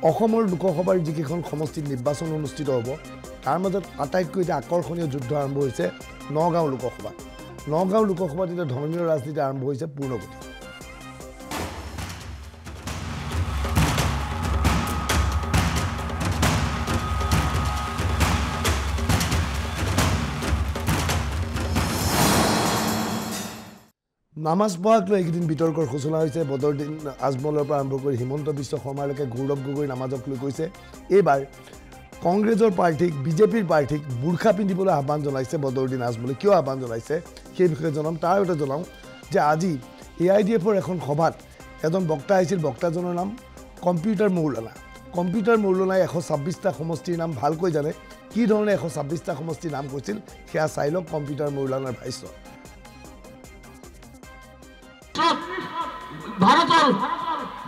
অসমৰ লোকসভাৰ যিকেইখন সমষ্টিত নিৰ্বাচন অনুষ্ঠিত হ'ব তাৰ মাজত আটাইতকৈ এতিয়া আকৰ্ষণীয় যুদ্ধ আৰম্ভ হৈছে নগাঁও লোকসভা। নগাঁও লোকসভাত এতিয়া ধৰ্মীয় ৰাজনীতি আৰম্ভ হৈছে পূৰ্ণগতি। নামাজ পঢ়াক লৈ এইকেইদিন বিতৰ্কৰ সূচনা হৈছে। বদৰুদ্দিন আজমলৰ পৰা আৰম্ভ কৰি হিমন্ত বিশ্ব শৰ্মালৈকে গৌৰৱ গগৈ নামাজক লৈ কৈছে এইবাৰ কংগ্ৰেছৰ প্ৰাৰ্থীক বিজেপিৰ প্ৰাৰ্থীক বুৰ্খা পিন্ধিবলৈ আহ্বান জনাইছে বদৰুদ্দিন আজমলে। কিয় আহ্বান জনাইছে সেই বিষয়ে জনাম। তাৰ আগতে জনাওঁ যে আজি AIDFৰ এখন সভাত এজন বক্তা আহিছিল। বক্তাজনৰ নাম কম্পিউটাৰ মৌলানা। কম্পিউটাৰ মৌলানাই 126টা সমষ্টিৰ নাম ভালকৈ জানে। কি ধৰণে 126টা সমষ্টিৰ নাম কৈছিল সেয়া চাই লওক কম্পিউটাৰ মৌলানাৰ ভাষ্য। ভাৰতেৰ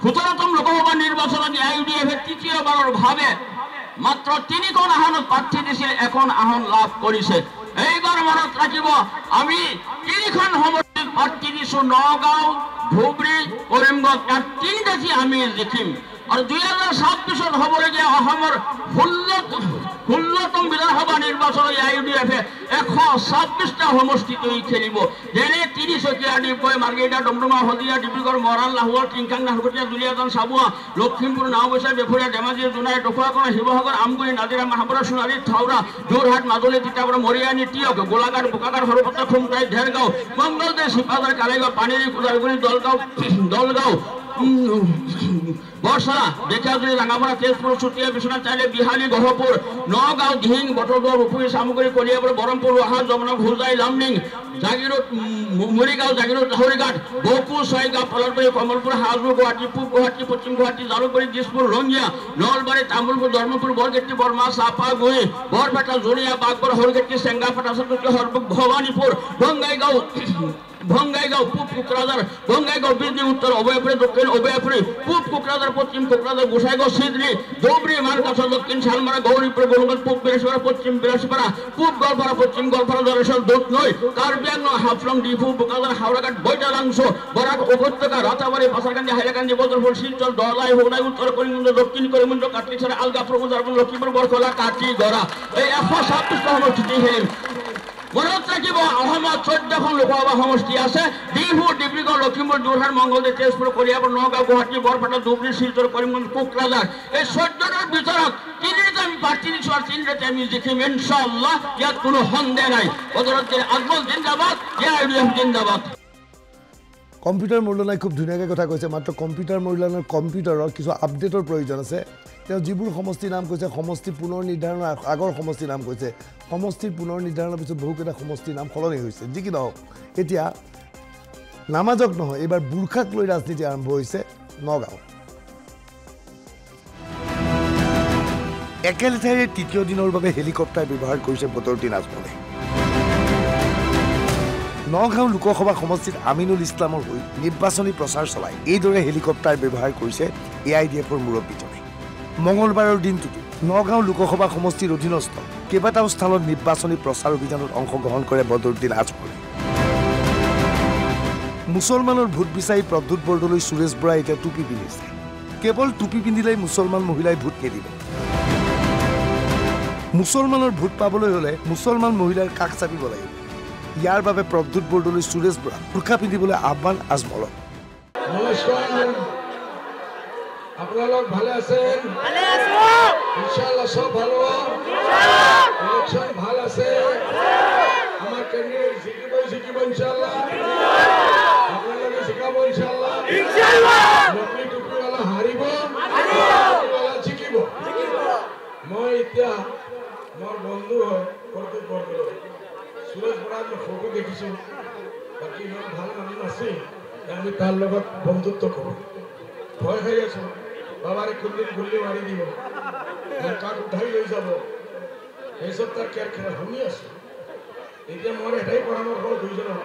17তম লোকসভা নিৰ্বাচনত AIDF তৃতীয়বাৰৰ ভাৱে মাত্ৰ 3খন আসনত প্ৰাৰ্থী দিছিল, এখন আসন লাভ কৰিছে। এইবাৰ মনত ৰাখিব আমি 3খন সমষ্টিত প্ৰাৰ্থী দিছো, নগাঁও, ধুবুৰী, কৰিমগঞ্জ। ইয়াত 3টা আমি জিকিম আৰু 2026ত হ'বলগীয়া অসমৰ 16তম বিধানসভা নিৰ্বাচনত AIDFে 126টা সমষ্টিত খেলিব। যেনে তিনিচকীয়া, ডিগবৈ, মাৰ্ঘেৰিটা, ডমডমা, হলদিয়া, ডিব্ৰুগড়, মৰাণ, লাহোৱাল, টিংখাং, নাহৰকটীয়া, দুলীয়াজান, চাবুৱা, লখিমপুৰ, নাওবৈচা, বেফুৰীয়া, ধেমাজি, জোনাই, ঢকুৱাখানা, শিৱসাগৰ, আমগুৰি, নাজিৰা, হাবৰা, সোণাৰী, থাউৰা, যোৰহাট, মাজুলী, তিতাবৰ, মৰিয়ানী, টিয়ক, গোলাঘাট, বোকাখাট, সৰুপট্টা, খুমটাই, ঢেৰগাঁও, মংগলদৈ, শিপাজাৰ, কালেগাঁও, পানেৰী, কোজাৰগুৰি, দলগাঁও, বৰছলা, ঢেকিয়াজুলি, ৰাঙাপাৰা, তেজপুৰ, চুতীয়া, বিশ্বনাথ চাৰিআলি, বিহালী, গহপুৰ, নগাঁও, দিহিং, বটদ্ৰৱা, ৰূপপুৰী, চামগুৰি, কলিয়াবৰ, বৰমপুৰ, ৰহা, যমুনা, হোজাই, লামডিং, জাগিৰোড, মৰিগাঁও, জাগিৰোড, লাহৰীঘাট, বকো, ছয়গাঁও, পলাশবাৰী, কমলপুৰ, হাজো, গুৱাহাটী, পূব গুৱাহাটী, পশ্চিম গুৱাহাটী, জালুকবাৰী, দিছপুৰ, ৰঙিয়া, নলবাৰী, তামুলপুৰ, ধৰ্মপুৰ, বৰগেট্টি, বৰমা, চাপাগুৰি, বৰপেটা, জনিয়া, বাগবৰ, সৰুগেট্টি, চেংগাপাটা, সৰবুক, ভৱানীপুৰ, ভংগাইগাঁও, পূব কোকৰাঝাৰ, ভংগাইগাঁও, বিজনী, উত্তৰ অভয়াপুৰী, দক্ষিণ অভয়াপুৰী, পূব কোকৰাঝাৰ, পশ্চিম কোকৰাঝাৰ, গোসাইগাঁও, চিডনী, ধুবুৰী, মানকাছাৰ, দক্ষিণ শালমাৰা, গৌৰীপুৰ, গোলগঞ্জ, পূব বিলাসীপাৰা, পশ্চিম বিলাসীপাৰা, পূব গোৱালপাৰা, পশ্চিম গোৱালপাৰা, জলেশ্বৰ, দুধনৈ, কাৰ্বি আংলং, হাফলং, ডিফু, বোকাজাৰ, হাওৰাঘাট, বৈতালাংশ, বৰাক উপত্যকা, ৰাতাবাৰী, পাচাৰকান্দি, হাইলাকান্দি, বদৰপুৰ, শিলচৰ, দহলাই, হোগলাই, উত্তৰ কৰিমগঞ্জ, দক্ষিণ কৰিমগঞ্জ, কাটলিচাৰা, আলগাপুৰ, লখিমপুৰ, বৰখলা, কাটিগড়া, এই 126টা সমষ্টিত খেলিম। মনত ৰাখিব অসমত 14খন লোকসভা সমষ্টি আছে। ডিফু, ডিব্ৰুগড়, লখিমপুৰ, যোৰহাট, মংগলদৈ, তেজপুৰ, কলিয়াবৰ, নগাঁও, গুৱাহাটী, বৰপেটা, ধুবুৰী, শিলচৰ, কৰিমগঞ্জ, কোকৰাঝাৰ। এই 14টাৰ ভিতৰত 3টাতে আমি প্ৰাৰ্থী দিছো আৰু 3টাতে আমি জিকিম ইনশাআল্লাহ। ইয়াত কোনো সন্দেহ নাই। বদৰুদ্দিন আজমল জিন্দাবাদ, AIDF জিন্দাবাদ। কম্পিউটাৰ মৌলানাই খুব ধুনীয়াকৈ কথা কৈছে। মাত্ৰ কম্পিউটাৰ মৌলানাৰ কম্পিউটাৰৰ কিছু আপডেটৰ প্ৰয়োজন আছে। তেওঁ যিবোৰ সমষ্টিৰ নাম কৈছে, সমষ্টি পুনৰ নিৰ্ধাৰণৰ আগৰ সমষ্টিৰ নাম কৈছে। সমষ্টিৰ পুনৰ নিৰ্ধাৰণৰ পিছত বহুকেইটা সমষ্টিৰ নাম সলনি হৈছে। যি কি নহওক, এতিয়া নামাজক নহয়, এইবাৰ বুৰ্খাক লৈ ৰাজনীতি আৰম্ভ হৈছে নগাঁও। একে লেঠাইৰে তৃতীয় দিনৰ বাবে হেলিকপ্টাৰ ব্যৱহাৰ কৰিছে বদৰুদ্দিন আজমলে। নগাঁও লোকসভা সমষ্টিত আমিনুল ইছলামৰ হৈ নিৰ্বাচনী প্ৰচাৰ চলাই এইদৰে হেলিকপ্টাৰ ব্যৱহাৰ কৰিছে AIDFৰ মুৰব্বীজনে। মঙলবাৰৰ দিনটোতো নগাঁও লোকসভা সমষ্টিৰ অধীনস্থ কেইবাটাও স্থানত নিৰ্বাচনী প্ৰচাৰ অভিযানত অংশগ্ৰহণ কৰে বদৰুদ্দিন আজমলে। মুছলমানৰ ভোট বিচাৰি প্ৰদ্যুৎ বৰদলৈ, সুৰেশ বৰাই এতিয়া টুপি পিন্ধিছে। কেৱল টুপি পিন্ধিলেই মুছলমান মহিলাই ভোট নিদিব। মুছলমানৰ ভোট পাবলৈ হ'লে মুছলমান মহিলাৰ কাষ চাপিব লাগিব। ইয়াৰ বাবে প্ৰদ্যুৎ বৰদলৈ, সুৰেশ বৰা বুৰ্খা পিন্ধিবলৈ আহ্বান আজমলক। নমস্কাৰ, আপোনালোক ভালে আছেন? ইনশাআল্লাহ সব ভালো। ইলেকশন ভাল আছে। আমাৰ ক্যান্ডিডেট জিকিব ইনশাআল্লাহ। আপোনালোকে জিকাব ইনশাআল্লাহ। নকলি টুপিওয়ালা হাৰিব, টুপিওয়ালা জিকিব। মই এতিয়া মোৰ বন্ধু হয় প্ৰদ্যুৎ বৰদলৈ, সুৰেশ বৰাৰ ফটো দেখিছোঁ। বাকী ইমান ভাল মানুহ আছে, আমি তাৰ লগত বন্ধুত্ব কৰোঁ। ভয় খাই আছো, বাবাৰে কোনদিন গুলি মাৰি দিব, কাক উঠাই লৈ যাব, এইসব তাৰ কেয়াৰ খেলা শুনি আছো। এতিয়া মোৰ এটাই পৰামৰ্শ দুইজনক,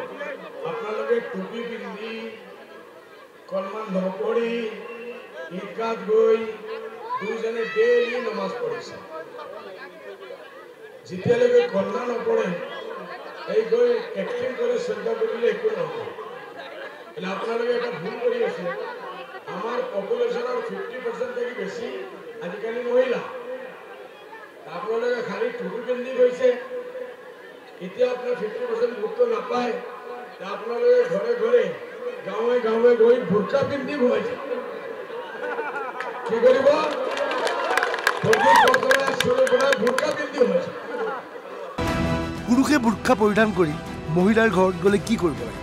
আপোনালোকে টুপি পিন্ধি কলমান নকৰি ঈদগাহত গৈ দুইজনে ডেইলি নমাজ পঢ়িছে। যেতিয়ালৈকে কলনা নপঢ়ে এই গৈ এক্টিং করে শ্রদ্ধা করলে একটু নহব। আপনারা একটা ভুল করে আছে। আমার পপুলেশনের 50% থেকে বেশি আজিকালি মহিলা আপোনালোকে খালি টুপি পিন্ধি গৈছে এতিয়া আপোনাৰ 50% গুৰুত্ব নাপায় আপোনালোকে ঘৰে ঘৰে গাঁৱে গাঁৱে গৈ বুৰ্কা পিন্ধি ঘূৰাইছে কি কৰিব বুৰ্কা পিন্ধি ঘূৰাইছে পুৰুষে বুৰ্খা পৰিধান কৰি মহিলাৰ ঘৰত গ'লে কি কৰিব লাগে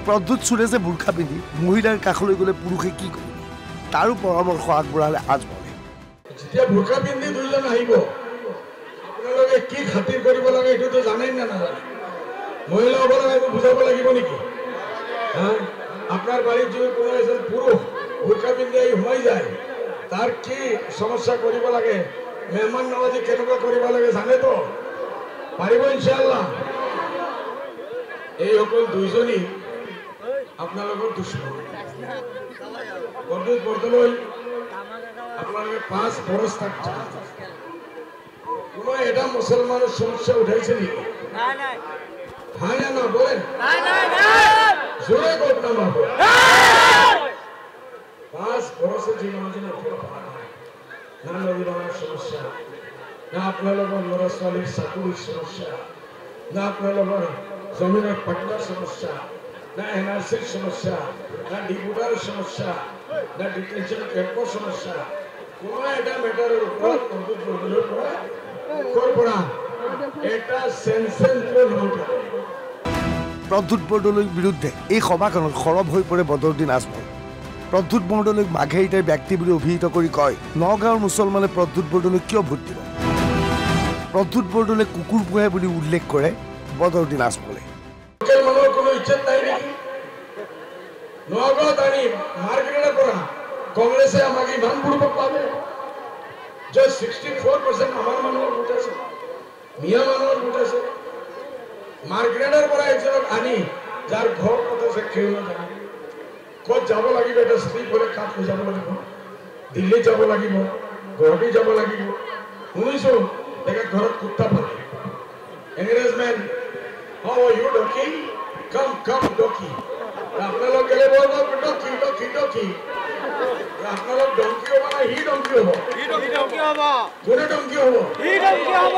প্ৰদ্যুৎ সুৰেশে বুৰ্খা পিন্ধি মহিলাৰ কাষলৈ গ'লে পুৰুষে কি কৰিব তাৰো পৰামৰ্শ আগবঢ়ালে আজমলে যেতিয়া বুৰ্খা পিন্ধি দুইজন আহিব আপোনালোকে কি খাতিৰ কৰিব লাগে এইটোতো জানেই না নাজানে মহিলা হ'ব লাগে এইটো বুজাব লাগিব নেকি আপোনাৰ বাৰীত যদি কোনো এজন পুৰুষ বুৰ্খা পিন্ধি আহি সোমাই যায় তাৰ কি সমস্যা কৰিব লাগে মেহমান নৱাজি কেনেকুৱা কৰিব লাগে জানেতো পাৰিব ইনশাআল্লাহ এই সকল দুইজনী আপোনালোকৰ দুশ্মন প্ৰদ্যুৎ বৰদলৈ আপোনালোকে 5 বছৰ থাকছে কোনো এটা মুসলমানের সমস্যা উঠাইছে নাকি হ্যাঁ না বলেন জোরে কোট না মারবো 5 বছর জীবনে না নবীর সমস্যা না আপনাদের ল'ৰা ছোৱালীৰ চাকৰিৰ সমস্যা না আপনাদেৰ জমিনেৰ পাট্টাৰ সমস্যা না এনআৰসিৰ সমস্যা না ডিপুটাৰ সমস্যা না ডিটেনশন ক্যাম্পৰ সমস্যা কোনো এটা ম্যাটাৰেৰ উপৰ প্ৰদ্যুৎ বৰদলৈৰ পৰা প্ৰদ্যুৎ বৰদলৈৰ বিৰুদ্ধে এই সভাখনত সৰব হৈ পৰে বদৰুদ্দিন আজমল প্ৰদ্যুৎ বৰদলৈক মাঘেৰিটাৰ ব্যক্তি বুলি অভিহিত কৰি কয় নগাঁৱৰ মুছলমানে প্ৰদ্যুৎ বৰদলৈক কিয় ভোট দিব প্ৰদ্যুৎ বৰদলৈ কুকুৰ পোহে বুলি উল্লেখ কৰে বদৰুদ্দিন আজমলে কংগ্ৰেছে আমাক ইমান বুৰ্বক পাবে যে 64% আমাৰ মানুহৰ ভোট আছে মিয়া মানুহৰ ভোট আছে মাৰ্গ্ৰেডৰ পৰা এজনক আনি যাৰ ঘৰ ক'ত আছে কেউ নাজানে ক'ত যাব লাগিব এটা স্ত্ৰী পৰে কাক যাব লাগিব দিল্লী যাব লাগিব গুৱাহাটী যাব লাগিব শুনিছো তেখেত ঘৰত কুত্তা পালে এংগেজমেণ্ট হাউ ইউ ডকি কাম ডকি আপোনালোক গেলে বলব ডকি আপোনালোক ডংকি হ'ব না হি ডংকি হ'ব কোনে ডংকি হ'ব হি ডংকি হ'ব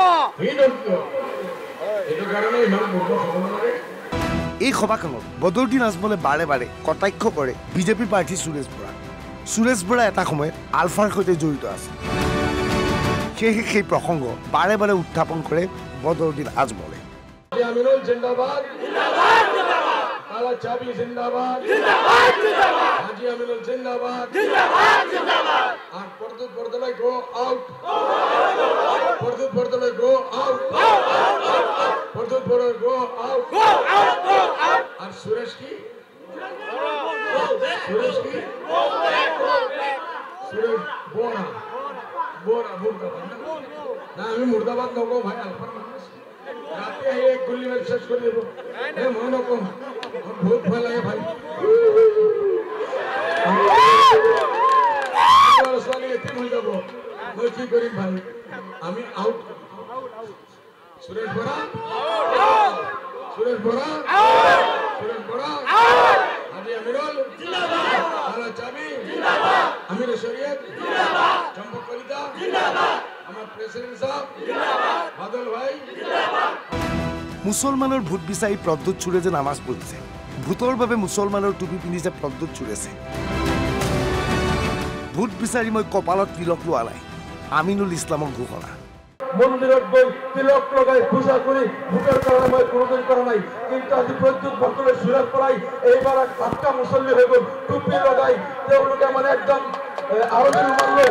এইটো কাৰণে ইমান মূৰ্খ হ'ব নালাগে এই সভাখনত বদৰুদ্দিন আজমলে বাৰে বাৰে কটাক্ষ কৰে বিজেপি প্ৰাৰ্থী সুৰেশ বৰা এটা সময়ত আলফাৰ সৈতে জড়িত আছে সেয়েহে সেই প্ৰসংগ বাৰে বাৰে উত্থাপন কৰে বদৰুদ্দিন আজমলে আমিনুল জিন্দাবাদ কালা চাবি জিন্দাবাদ হাজি আমিনুল জিন্দাবাদ আর Pradyut Bordoloi go out Pradyut Bordoloi go out Pradyut Bordoloi go out আর সুরেশ কি সুরেশ বোরা মুর্দাবাদ না আমি মুর্দাবাদ নগো ভাই আলফার মানুষ রাতে এক গুলি মেরে শেষ করে দেবো মই নকম বহুত ভয় লাগে ভাই ছোৱালী এটিম হৈ যাব মই কি কৰিম ভাই আমি আউট সুৰেশ বৰা হাজি আমিনুল কালা চাবি আমিৰ শৰীয়ত চম্পক কলিতা আমাৰ প্ৰেসিডেন্ট সাহেব বাদল ভাই মুছলমানৰ ভোট বিচাৰি প্ৰদ্যুৎ সুৰেশে নামাজ পঢ়িছে ভোটৰ বাবে মুছলমানৰ টুপি পিন্ধিছে প্ৰদ্যুৎ সুৰেশে ভোট বিচাৰি মই কপালত তিলক লোৱা নাই আমিনুল ইছলামৰ ঘোষণা মন্দিৰত গৈ তিলক লগাই পূজা কৰি ভোটৰ কাৰণে মই কোনোদিন কৰা নাই কিন্তু আজি প্ৰদ্যুৎ বৰদলৈ সুৰেশ পৰাই এইবাৰ পাক্কা মুছল্লি হৈ গ'ল টুপি লগাই তেওঁলোকে মানে একদম আৰবী ৰুমাল লৈ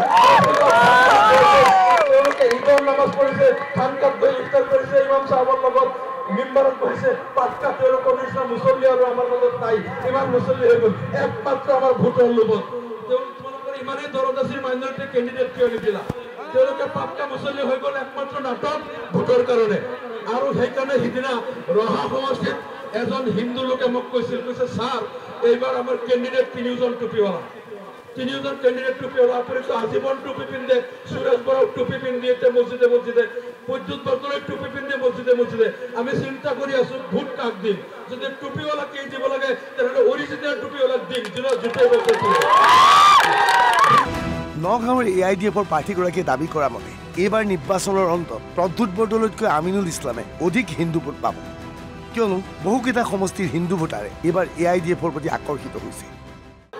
তেওঁলোকে ঈদৰ নামাজ পঢ়িছে খানকাত গৈ ইফতাৰ কৰিছে ইমাম চাহাবৰ লগত মিম্বাৰত বহিছে পাক্কা তেওঁলোকৰ নিচিনা মুছল্লি আৰু আমাৰ লগত নাই ইমান মুছল্লি হৈ গ'ল একমাত্ৰ আমাৰ ভোটৰ লোভত তোমালোকৰ ইমানেই দৰদ আছিল মাইনৰিটি কেণ্ডিডেট কিয় নিদিলা তেওঁলোকে পাক্কা মুছল্লি হৈ গ'ল একমাত্ৰ নাটক ভোটৰ কাৰণে আৰু সেইকাৰণে সিদিনা ৰহা সমষ্টিত এজন হিন্দু লোকে মোক কৈছে ছাৰ এইবাৰ আমাৰ কেণ্ডিডেট তিনিজন টুপিৱালা তিনিজন কেণ্ডিডেট টুপিৱালা আপুনিতো আজীৱন টুপি পিন্ধে সুৰেশ বৰাও টুপি পিন্ধি মছজিদে প্ৰদ্যুৎ বৰদলৈ টুপি পিন্ধি মছজিদে আমি চিন্তা কৰি আছো ভোট কাক দিম যদি টুপিৱালা কে দিব লাগে তেনেহ'লে অৰিজিনেল টুপিৱালাক দিম যোনে জোতে নগাঁৱৰ AIDFৰ প্ৰাৰ্থীগৰাকীয়ে দাবী কৰা মতে এইবাৰ নিৰ্বাচনৰ অন্তত প্ৰদ্যুৎ বৰদলৈতকৈ আমিনুল ইছলামে অধিক হিন্দু ভোট পাব কিয়নো বহুকেইটা সমষ্টিৰ হিন্দু ভোটাৰে এইবাৰ AIDFৰ প্ৰতি আকৰ্ষিত হৈছে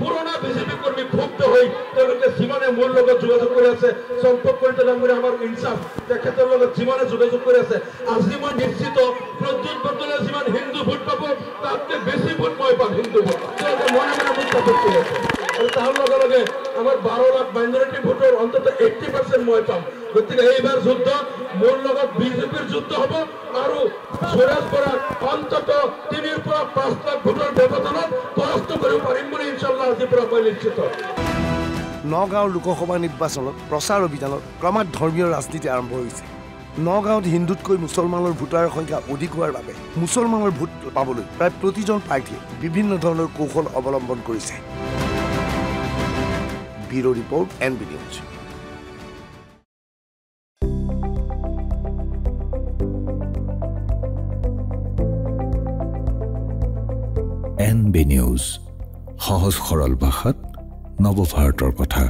পুৰণা বিজেপি কৰ্মী ক্ষুব্ধ হৈ তেওঁলোকে যিমানে মোৰ লগত যোগাযোগ কৰি আছে সম্পৰ্ক কৰি নামৰে আমাৰ ইনচাফ তেখেতৰ লগত যিমানে যোগাযোগ কৰি আছে আজি মই নিশ্চিত প্ৰদ্যুৎ বৰদলৈ যিমান হিন্দু ভোট পাব তাতকৈ বেছি ভোট মই পাম হিন্দু ভোট তেওঁলোকে মনে মনে মোক চাপৰ্ট কৰি আছে আৰু তাৰ লগে লগে আমাৰ 12 লাখ মাইনৰিটি ভোটৰ অন্তত 80% মই পাম গতিকে এইবাৰ যুদ্ধ মোৰ লগত বিজেপিৰ যুদ্ধ হ'ব আৰু সুৰেশ বৰাক অন্তত 3 পৰা 5 লাখ ভোটৰ ব্যৱধানত পৰাস্ত কৰিব পাৰিম বুলি ইনশাআল্লাহ আজিৰ পৰা মই নিশ্চিত নগাঁৱৰ লোকসভা নিৰ্বাচনত প্ৰচাৰ অভিযানত ক্ৰমাৎ ধৰ্মীয় ৰাজনীতি আৰম্ভ হৈছে নগাঁৱত হিন্দুতকৈ মুছলমানৰ ভোটাৰৰ সংখ্যা অধিক হোৱাৰ বাবে মুছলমানৰ ভোট পাবলৈ প্ৰায় প্ৰতিজন প্ৰাৰ্থীয়ে বিভিন্ন ধৰণৰ কৌশল অৱলম্বন কৰিছে bureau report NB news NB news সহজ সৰল ভাষাত নৱভাৰতৰ কথা